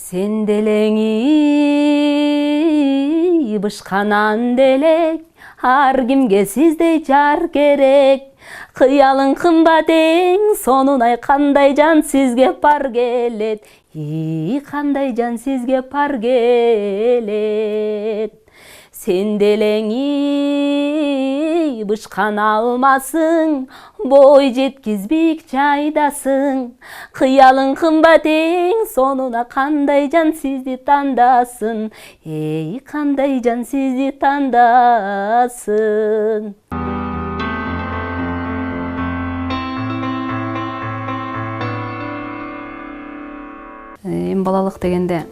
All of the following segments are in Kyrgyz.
Sen delеңи бышканан делек, ар кимге сиздей жар керек. Кыялың кымбат эң, сонун ай кандай жан сизге пар келет. Кандай жан сизге пар келет. Sen delеңи бышкана алмасың, бой жеткизбик жайдасың. Кыялың кымбат эң, сонуна кандай жан сизди тандасын. Кандай жан сизди тандасын. Эми балалык дегенде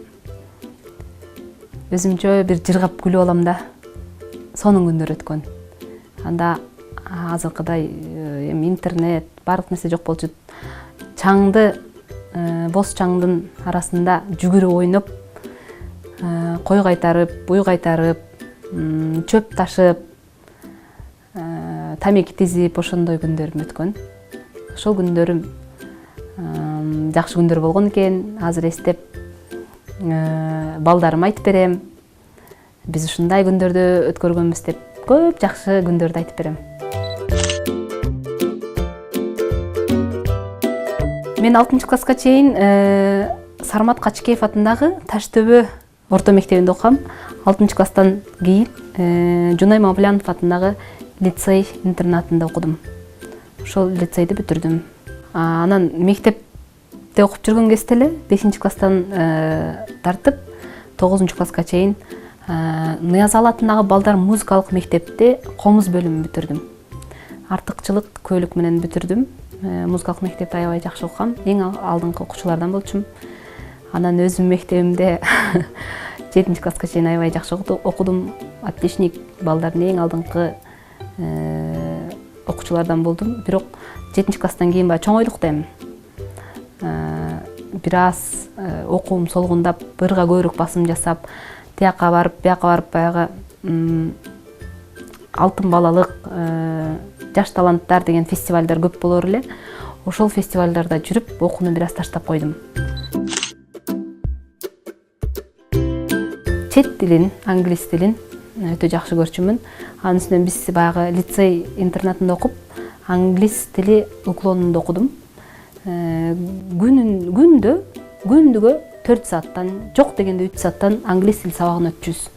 өзүмчө бир жыргап күлүп алам да. Сонун күндөр өткөн. Анда азыркыдай эми интернет, бардык нерсе жок болчу. Чаңды, боз чаңдын арасында жүгүрүп ойноп, кой кайтарып, буй кайтарып, чөп ташып, тамеки тизип, ошондой күндөрүм өткөн. Ошол күндөрүм жакшы күндөр болгон экен. Азыр эстеп балдарыма айтып берем. Биз ушундай күндөрдү өткөргөнбүз деп көп жакшы күндөрдү айтып берем. Мен 6-класска чейин Сармат Качкеев атындагы Таштөбө орто мектебинде окугам. 6-класстан кийин Жунай Мавлянов атындагы лицей интернатында окудум. Ошол лицейди бүтүрдүм. Анан мектепте окуп жүргөн кезде эле 5-класстан тартып 9-класска чейин Ныязал атындагы балдар музыкалык мектепте комуз бөлүмүн бүтүрдүм. Артыкчылык көйлүк менен бүтүрдүм. Музыкалык мектепте аябай жакшы окугам. Эң алдыңкы окуучулардан болчумун. Анан өзүм мектебимде 7-класска чейин аябай жакшы окудум. Отличник балдардын эң алдыңкы окуучулардан болдум. Бирок 7-класстан кийин баягы чоңойлук дейм. Бир аз окуум солгундап, бырга көбүрөөк басым жасап, тияка барып, бияка барып баягы алтын балалык, жаш таланттар деген фестивалдар көп болор эле. Ошол фестивалдарда жүрүп, окууну бир аз таштап койдум. Чет тилин, англис тилин өтө жакшы көрчүмүн. Анын үстүнөн биз баягы лицей интернатында окуп, англис тили уклонунда окудум. Күндүгө 4 сааттан, жок дегенде 3 сааттан англис тил сабагын өтчүбүз.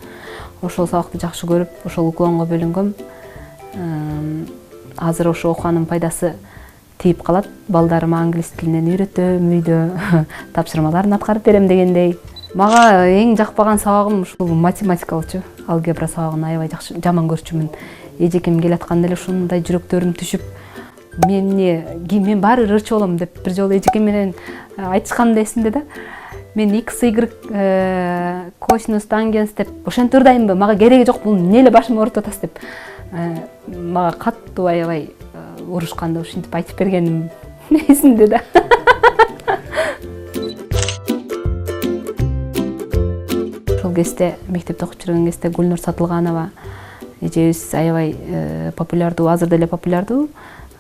Ошол сабакты жакшы көрүп, ошол уклонго бөлүнгөм. Азыр ошо окуганын пайдасы тийип калат. Балдарыма англис тилинен үйрөтөм, үйдө тапшырмаларын аткарып берем дегендей. Мага эң жакпаган сабагым ушул математика болчу. Алгебра сабагын аябай жакшы жаман көрчүмүн. Эжекем келатканда эле ушундай жүрөктөрүм түшүп, мен баары ырчы болом деп бир жолу эжекем менен айтышканым да эсимде да. Мен x, y, косинус, тангенс деп ошентип ырдаймбы, мага кереги жок, бул эмне эле башыма ооруп атасыз деп. Мага каттуу аябай урушканда ушинтип айтып бергеним эсимде да. Ошол кезде мектепте окуп жүргөн кезде Гүлнур Сатылганова эжебиз аябай популярдуу, азыр деле популярдуу.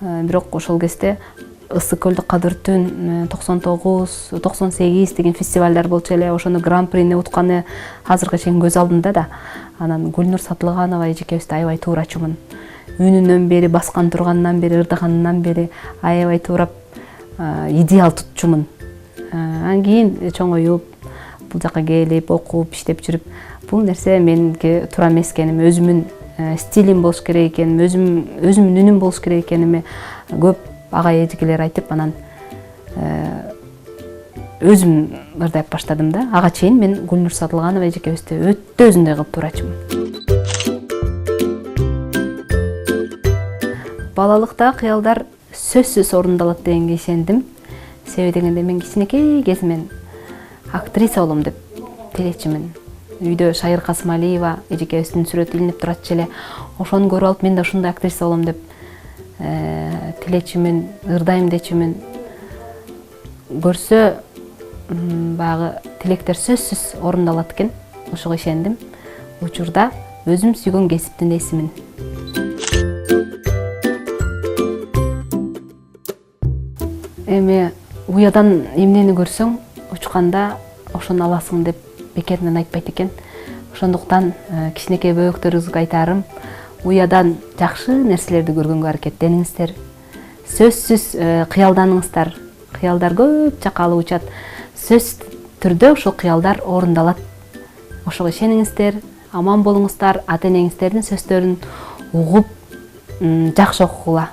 Бирок ошол кезде Ысык көлдү кадыр түн 99, 98 деген фестивалдар болчу эле. Ошону гран-прини утканы азыркы чейин көз алдымда да. Анан Гүлнур Сатылганова эжекебизди аябай туурачумун. Үнүнөн бери, баскан турганынан бери, ырдаганынан бери аябай туурап идеал тутчумун. Анан кийин чоңоюп, бул жака келип, окуп, иштеп жүрүп, бул нерсе меники туура эмес экенин, өзүмүн стилим болуш керек экенин, өзүмүн үнүм болуш керек экениме көп агай эжекелер айтып, анан өзүм ырдап баштадым да. Ага чейин мен Гүлнур Сатылганова эжекебизди өтө өзүндөй кылып туурачумун. Балалыкта кыялдар сөзсүз орундалат дегенге ишендим. Себеби дегенде мен кичинекей кезимен актриса болом деп тилечимин. Үйдө Шайыр Касымалиева эжекебиздин сүрөтү илинип турат эле. Ошону көрүп алып, мен да ушундай актриса болом деп тилечимин, ырдайм дечимин. Көрсө баягы тилектер сөзсүз орундалат экен. Ошого ишендим. Учурда өзүм сүйгөн кесиптин эсимин. Эми уядан эмнени көрсөң, учканда ошону аласың деп бекеринен айтпайт экен. Ошондуктан кичинекей бөбөктөрүбүзгө айтарым, уядан жакшы нерселерди көргөнгө аракеттениңиздер. Сөзсүз кыялданыңыздар. Кыялдар көп жака алып учат. Сөзсүз түрдө ошол кыялдар орундалат. Ошого ишениңиздер, аман болуңуздар, ата энеңиздердин сөздөрүн угуп, жакшы окугула.